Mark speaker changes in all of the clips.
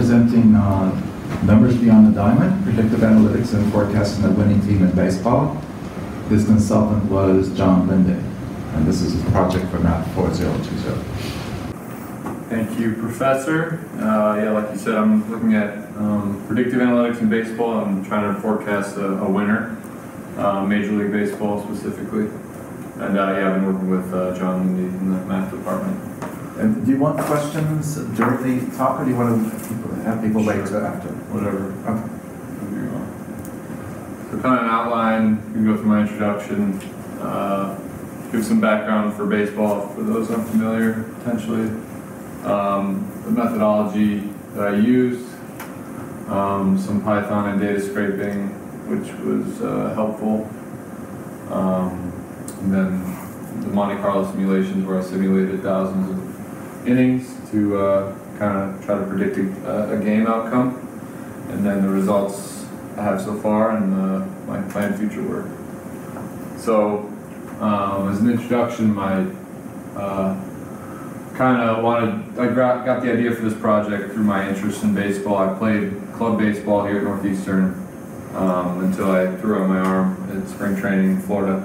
Speaker 1: presenting Numbers Beyond the Diamond, Predictive Analytics and Forecasting a Winning Team in Baseball. His consultant was John Linden, and this is his project for Math 4020.
Speaker 2: Thank you, Professor. Yeah, like you said, I'm looking at predictive analytics in baseball. I'm trying to forecast a winner, Major League Baseball specifically. And yeah, I've been working with John Lindy in the math department.
Speaker 1: And do you want questions during the talk, or do you want to have people wait till after?
Speaker 2: Whatever.
Speaker 1: Okay.
Speaker 2: So kind of an outline, you can go through my introduction, give some background for baseball for those unfamiliar, potentially. The methodology that I used, some Python and data scraping, which was helpful. And then the Monte Carlo simulations where I simulated thousands of innings to kind of try to predict a game outcome, and then the results I have so far and my planned future work. So as an introduction, I got the idea for this project through my interest in baseball. I played club baseball here at Northeastern until I threw out my arm at spring training in Florida.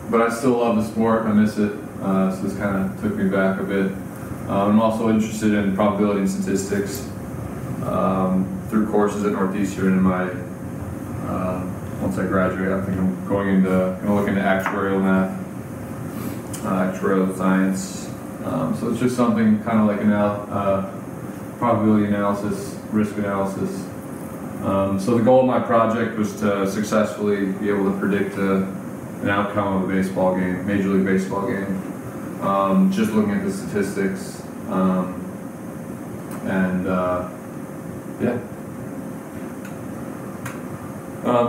Speaker 2: But I still love the sport, I miss it, so this kind of took me back a bit. I'm also interested in probability and statistics through courses at Northeastern. In my once I graduate, I think I'm going to look into actuarial math, actuarial science. So it's just something kind of like probability analysis, risk analysis. So the goal of my project was to successfully be able to predict an outcome of a baseball game, Major League Baseball game, just looking at the statistics, yeah.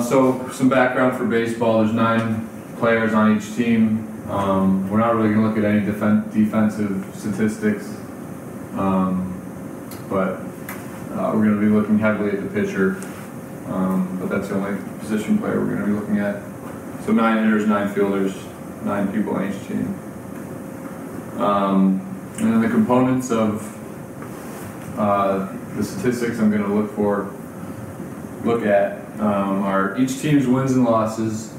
Speaker 2: So some background for baseball, there's 9 players on each team. We're not really going to look at any defensive statistics, but we're going to be looking heavily at the pitcher, but that's the only position player we're going to be looking at. So 9 hitters, 9 fielders, 9 people on each team. And then the components of the statistics I'm going to look at are each team's wins and losses.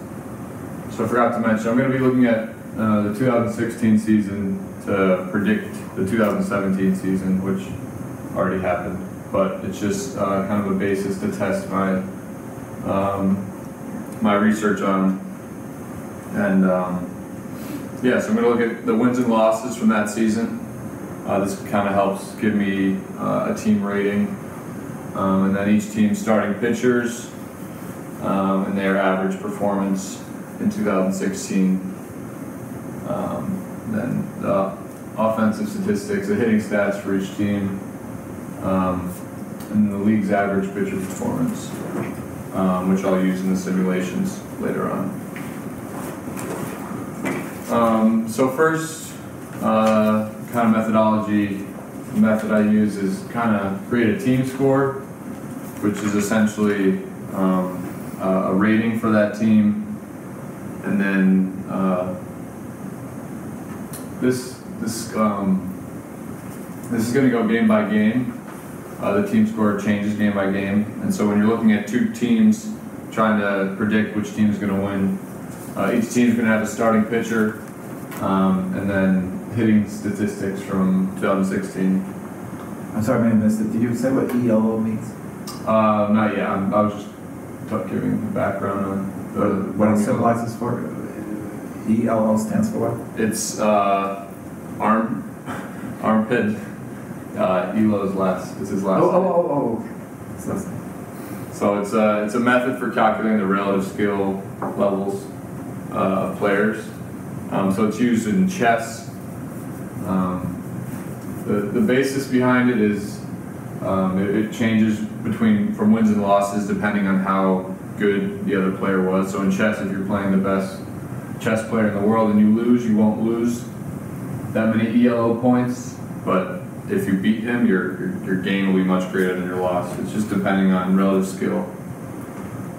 Speaker 2: So I forgot to mention, I'm going to be looking at the 2016 season to predict the 2017 season, which already happened. But it's just kind of a basis to test my my research on. And yeah, so I'm going to look at the wins and losses from that season. This kind of helps give me a team rating, and then each team's starting pitchers and their average performance in 2016. Then the offensive statistics, the hitting stats for each team, and the league's average pitcher performance, which I'll use in the simulations later on. So first, kind of methodology, the method I use is kind of create a team score, which is essentially a rating for that team, and then this is going to go game by game. The team score changes game by game, and so when you're looking at 2 teams trying to predict which team is going to win, each team is going to have a starting pitcher, and then hitting statistics from 2016.
Speaker 1: I'm sorry, I missed it. Did you say what ELO means?
Speaker 2: Not yet. I was just giving the background on
Speaker 1: what it symbolizes for. ELO stands for what?
Speaker 2: It's armpit. Elo's last. It's his last.
Speaker 1: Oh.
Speaker 2: So it's a method for calculating the relative skill levels of players. So it's used in chess. The basis behind it is it changes from wins and losses depending on how good the other player was. So in chess, if you're playing the best chess player in the world and you lose, you won't lose that many ELO points, but if you beat him, your gain will be much greater than your loss. It's just depending on relative skill.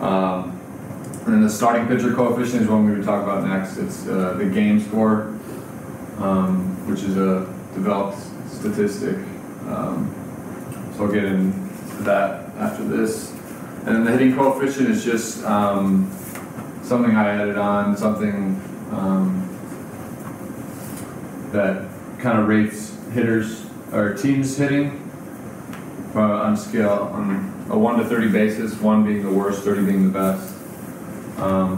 Speaker 2: And then the starting pitcher coefficient is what we're going to talk about next. It's the game score, which is a developed statistic So I'll get into that after this. And then the hitting coefficient is just something I added on, something that kind of rates hitters or teams hitting on a scale on a 1 to 30 basis, 1 being the worst, 30 being the best.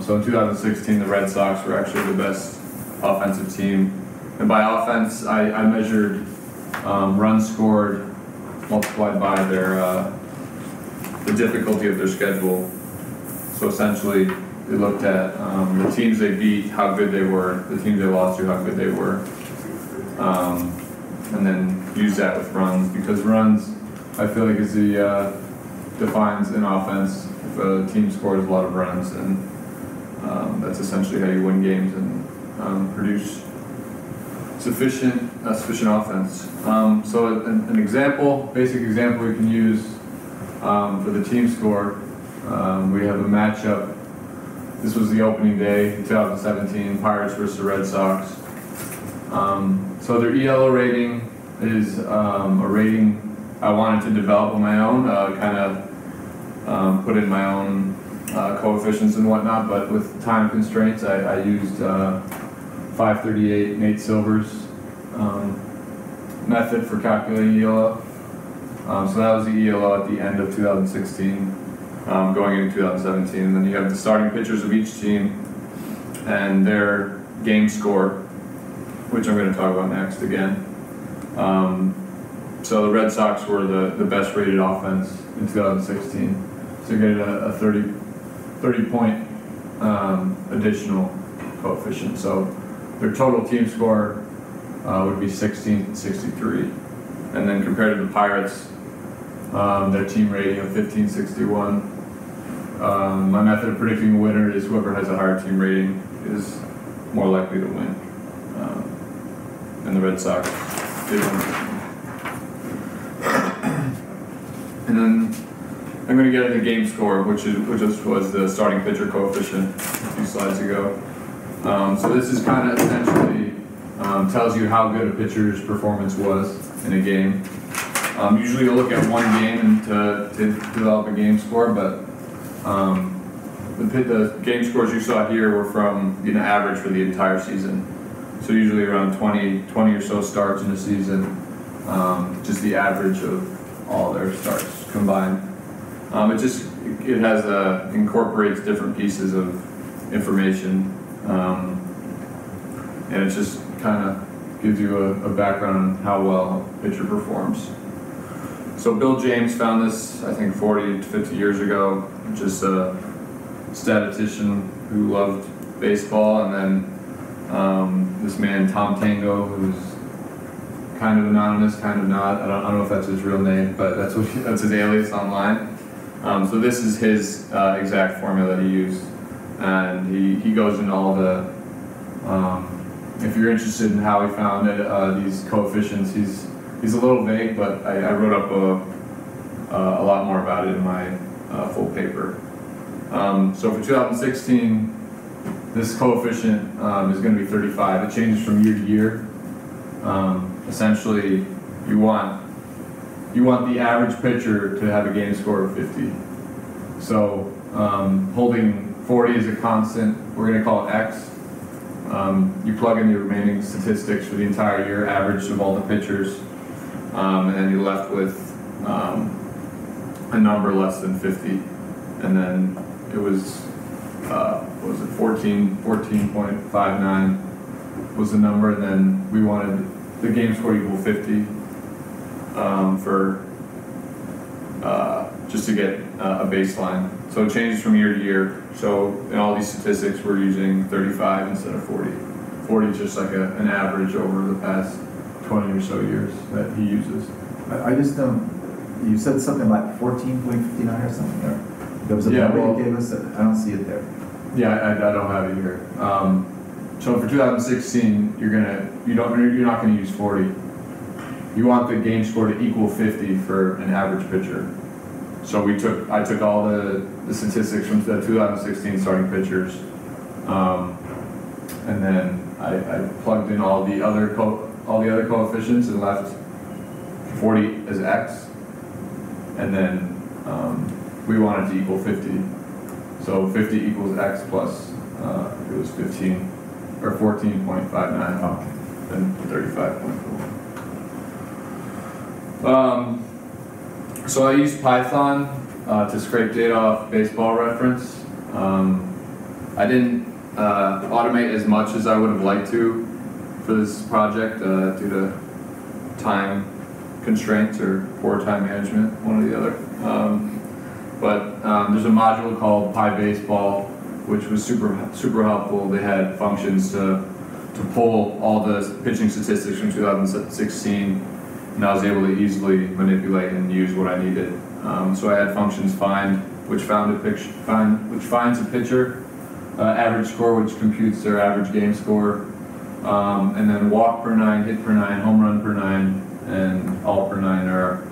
Speaker 2: So in 2016, the Red Sox were actually the best offensive team. And by offense, I measured runs scored multiplied by the difficulty of their schedule. So essentially, they looked at the teams they beat, how good they were, the teams they lost to, how good they were, and then use that with runs, because runs, I feel like, is the defines an offense. If a team scores a lot of runs, and that's essentially how you win games and produce sufficient offense. So an example, basic example we can use for the team score, we have a matchup. This was the opening day, 2017, Pirates versus the Red Sox. So their ELO rating is a rating I wanted to develop on my own, kind of put in my own coefficients and whatnot, but with time constraints, I used 538 Nate Silver's method for calculating ELO. So that was the ELO at the end of 2016, going into 2017. And then you have the starting pitchers of each team and their game score, which I'm going to talk about next again. So the Red Sox were the best rated offense in 2016. So you get a 30 point additional coefficient. So their total team score would be 1663. And then compared to the Pirates, their team rating of 1561. My method of predicting a winner is whoever has a higher team rating is more likely to win. And the Red Sox did win. And then I'm going to get into game score, which was the starting pitcher coefficient a few slides ago. So this is kind of essentially tells you how good a pitcher's performance was in a game. Usually you'll look at one game to develop a game score, but the game scores you saw here were from average for the entire season. So usually around 20 or so starts in a season, just the average of all their starts combined. It has incorporates different pieces of information, and it just kind of gives you a background on how well a pitcher performs. So Bill James found this, I think, 40 to 50 years ago, just a statistician who loved baseball, and then this man, Tom Tango, who's kind of anonymous, kind of not. I don't know if that's his real name, but that's his alias online. So this is his exact formula he used, and he goes into all the. If you're interested in how he found it, these coefficients, he's a little vague, but I wrote up a lot more about it in my full paper. So for 2016, this coefficient is going to be 35. It changes from year to year. Essentially, you want the average pitcher to have a game score of 50. So holding 40 as a constant, we're going to call it X. You plug in the remaining statistics for the entire year, average of all the pitchers, and then you're left with a number less than 50. And then it was, what was it, 14.59 was the number, and then we wanted the game score equal 50 for just to get a baseline. So it changes from year to year. So in all these statistics, we're using 35 instead of 40. 40 is just like an average over the past 20 or so years that he uses.
Speaker 1: I just don't. You said something like 14.59 or something. Or there was a number you gave us. I don't see it there.
Speaker 2: Yeah, I don't have it here. So for 2016, you're not gonna use 40. You want the game score to equal 50 for an average pitcher. So I took all the statistics from the 2016 starting pitchers, and then I plugged in all the other coefficients and left 40 as X, and then we want it to equal 50. So 50 equals x plus, it was 15, or 14.59,
Speaker 1: Okay.
Speaker 2: and 35.4. So I used Python to scrape data off baseball reference. I didn't automate as much as I would have liked to for this project due to time constraints or poor time management, one or the other. But there's a module called PyBaseball, which was super helpful. They had functions to pull all the pitching statistics from 2016, and I was able to easily manipulate and use what I needed. So I had functions find, which finds a pitcher, average score, which computes their average game score, and then walk per 9, hit per 9, home run per 9, and all per 9 are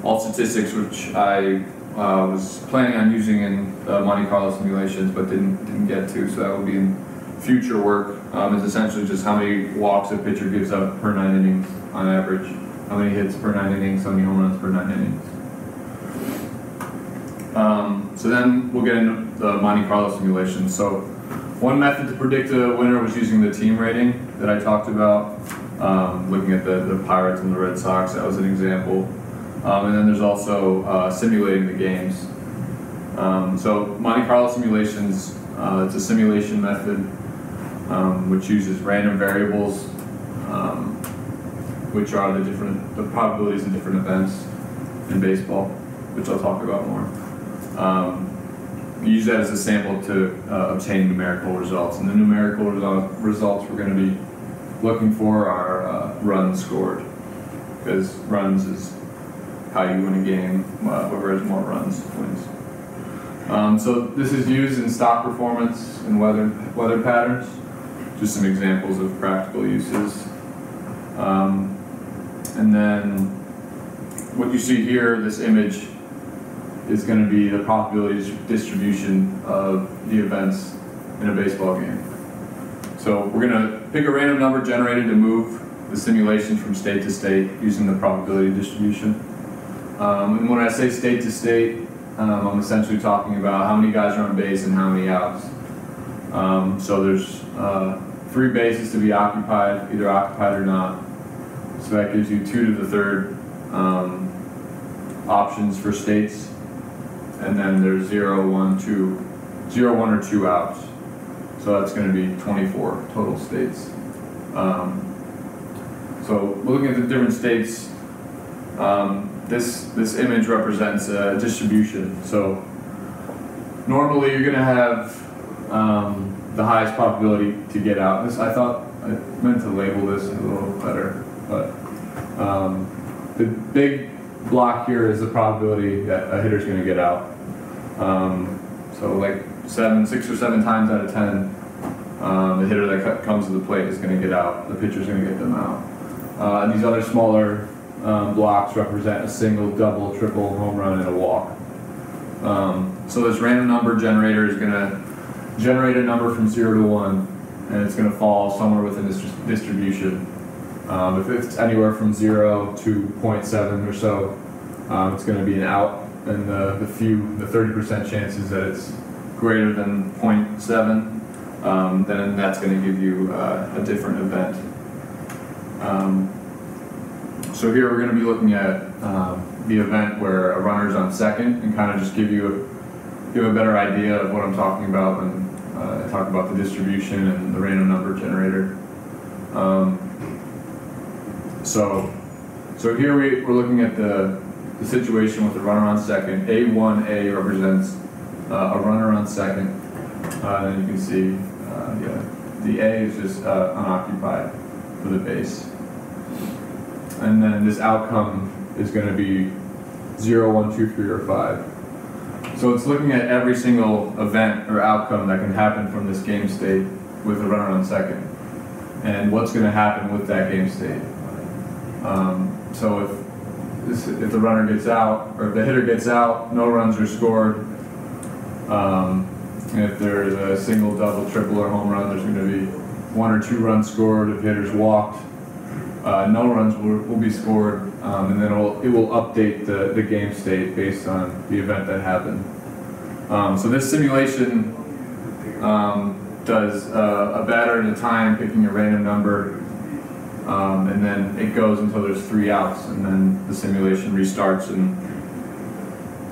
Speaker 2: all statistics which I was planning on using in Monte Carlo simulations, but didn't get to. So that will be in future work. It's essentially just how many walks a pitcher gives up per 9 innings on average, how many hits per 9 innings, how many home runs per 9 innings. So then we'll get into the Monte Carlo simulation. So one method to predict a winner was using the team rating that I talked about, looking at the Pirates and the Red Sox. That was an example. And then there's also simulating the games. So Monte Carlo simulations, it's a simulation method which uses random variables, which are the probabilities in different events in baseball, which I'll talk about more. You use that as a sample to obtain numerical results, and the numerical results we're going to be looking for are runs scored, because runs is how you win a game. Whoever has more runs wins. So this is used in stock performance and weather patterns. Just some examples of practical uses. And then what you see here, this image, is going to be the probability distribution of the events in a baseball game. So we're going to pick a random number generated to move the simulation from state to state using the probability distribution. And when I say state to state, I'm essentially talking about how many guys are on base and how many outs. So there's 3 bases to be occupied, either occupied or not. So that gives you 2 to the 3rd options for states. And then there's 0, 1, 2, 0, 1, or 2 outs. So that's going to be 24 total states. So looking at the different states, this image represents a distribution. So normally you're going to have the highest probability to get out. I thought I meant to label this a little better, but the big block here is the probability that a hitter's going to get out. So like 6 or 7 times out of 10, the hitter that comes to the plate is going to get out. The pitcher's going to get them out. And these other smaller blocks represent a single, double, triple, home run, and a walk. So this random number generator is going to generate a number from 0 to 1, and it's going to fall somewhere within this distribution. If it's anywhere from 0 to 0.7 or so, it's going to be an out, and the 30% chances that it's greater than 0.7, then that's going to give you a different event. So here we're going to be looking at the event where a runner's on second, and kind of just give a better idea of what I'm talking about when I talk about the distribution and the random number generator. So here we're looking at the situation with the runner on second. A1A represents a runner on second. And you can see, the A is just unoccupied for the base. And then this outcome is going to be 0, 1, 2, 3, or 5. So it's looking at every single event or outcome that can happen from this game state with a runner on second, and what's going to happen with that game state. So if the runner gets out, or if the hitter gets out, no runs are scored. And if there's a single, double, triple, or home run, there's going to be 1 or 2 runs scored. If hitters walked, no runs will be scored. and then it will update the game state based on the event that happened. So this simulation does a batter at a time, picking a random number, and then it goes until there's 3 outs, and then the simulation restarts and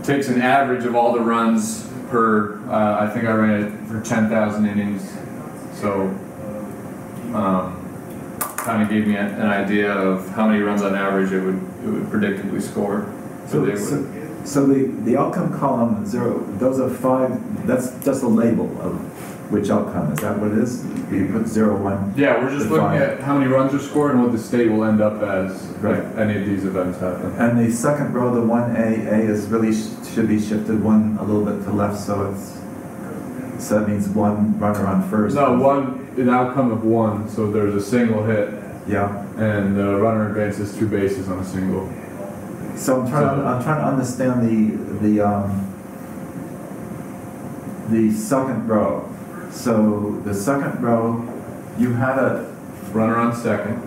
Speaker 2: takes an average of all the runs per, I think I ran it for 10,000 innings, so kind of gave me an idea of how many runs on average it would predictably score.
Speaker 1: So the outcome column 0, those are 5. That's just a label of which outcome. Is that what it is? You put 0, 1.
Speaker 2: Yeah, we're just looking at how many runs are scored and what the state will end up as if any of these events happen.
Speaker 1: And the second row, the 1A is really should be shifted one a little bit to left, so that means 1 runner on first.
Speaker 2: No, an outcome of 1. So there's a single hit.
Speaker 1: Yeah.
Speaker 2: And the runner advances 2 bases on a single.
Speaker 1: So I'm trying to understand the second row. So the second row, you had a
Speaker 2: runner on second.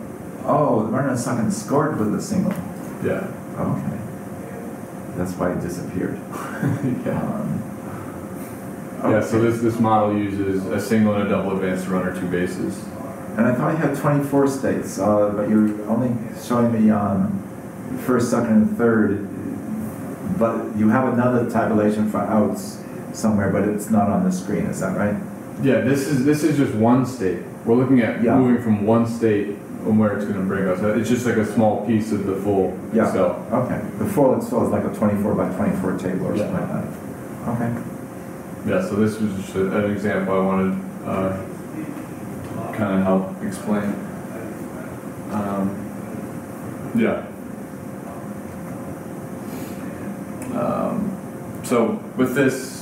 Speaker 1: Oh, the runner on second scored with a single.
Speaker 2: Yeah.
Speaker 1: Okay. That's why it disappeared.
Speaker 2: Yeah.
Speaker 1: Okay.
Speaker 2: Yeah. So this model uses a single and a double advance to runner 2 bases.
Speaker 1: And I thought you had 24 states, but you're only showing me first, second, and third. But you have another tabulation for outs somewhere, but it's not on the screen. Is that right?
Speaker 2: Yeah. This is just one state. We're looking at moving from one state and where it's going to bring us. It's just like a small piece of the full Excel.
Speaker 1: Okay. The full Excel is like a 24 by 24 table or something like that. Okay.
Speaker 2: Yeah. So this was just an example I wanted. Kind of help explain. So with this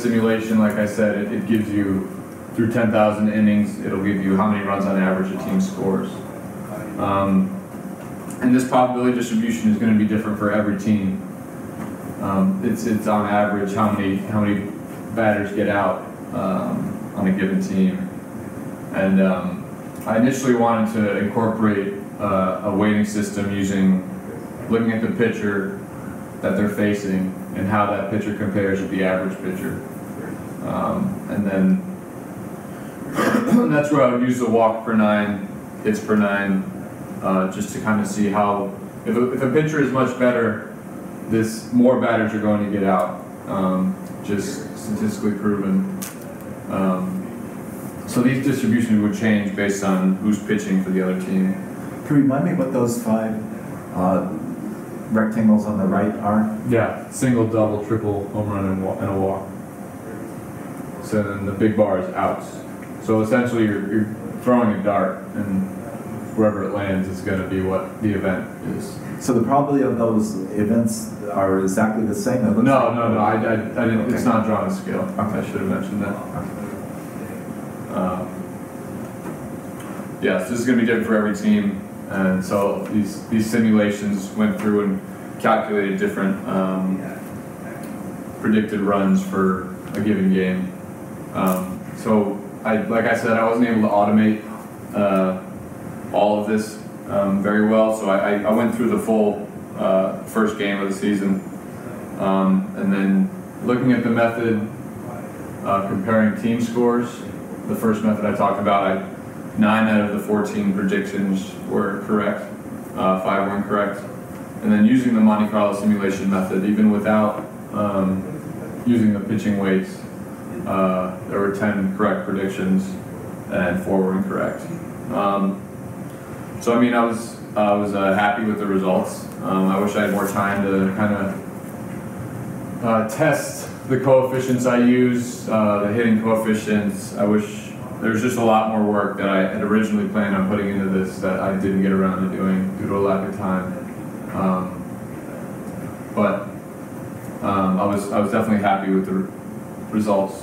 Speaker 2: simulation, like I said, it gives you through 10,000 innings. It'll give you how many runs on average a team scores. And this probability distribution is going to be different for every team. It's on average how many batters get out on a given team. And I initially wanted to incorporate a weighting system looking at the pitcher that they're facing and how that pitcher compares with the average pitcher. And then that's where I would use the walk per 9, hits per 9, just to kind of see how, if a pitcher is much better, more batters are going to get out, just statistically proven. So these distributions would change based on who's pitching for the other team.
Speaker 1: Can you remind me what those 5 rectangles on the right are?
Speaker 2: Yeah, single, double, triple, home run, and a walk. So then the big bar is outs. So essentially you're throwing a dart, and wherever it lands is going to be what the event is.
Speaker 1: So the probability of those events are exactly the same?
Speaker 2: No, I didn't. Okay. It's not drawn to scale. Okay. I should have mentioned that.
Speaker 1: Okay.
Speaker 2: So this is going to be different for every team, and so these simulations went through and calculated different predicted runs for a given game. So like I said, I wasn't able to automate all of this very well, so I went through the full first game of the season, and then looking at the method comparing team scores. The first method I talked about, 9 out of the 14 predictions were correct, 5 were incorrect. And then using the Monte Carlo simulation method, even without using the pitching weights, there were 10 correct predictions and 4 were incorrect. So I mean, I was happy with the results. I wish I had more time to kind of test the coefficients I use, the hitting coefficients. I wish there was just a lot more work that I had originally planned on putting into this that I didn't get around to doing due to a lack of time. But I was definitely happy with the results.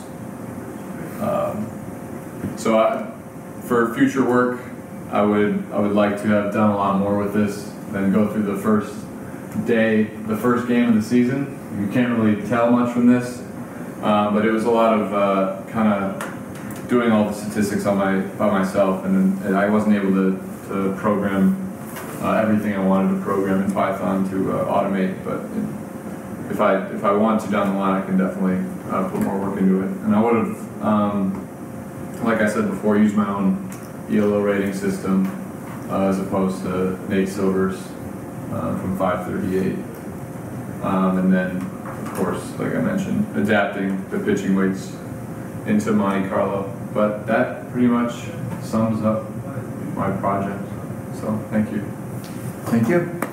Speaker 2: For future work, I would like to have done a lot more with this than go through the first game of the season. You can't really tell much from this, but it was a lot of kind of doing all the statistics by myself, and I wasn't able to program everything I wanted to program in Python to automate, but if I want to down the line, I can definitely put more work into it. And I would have, like I said before, used my own ELO rating system as opposed to Nate Silver's from 538. And then, of course, like I mentioned, adapting the pitching weights into Monte Carlo. But that pretty much sums up my project. So thank you.
Speaker 1: Thank you.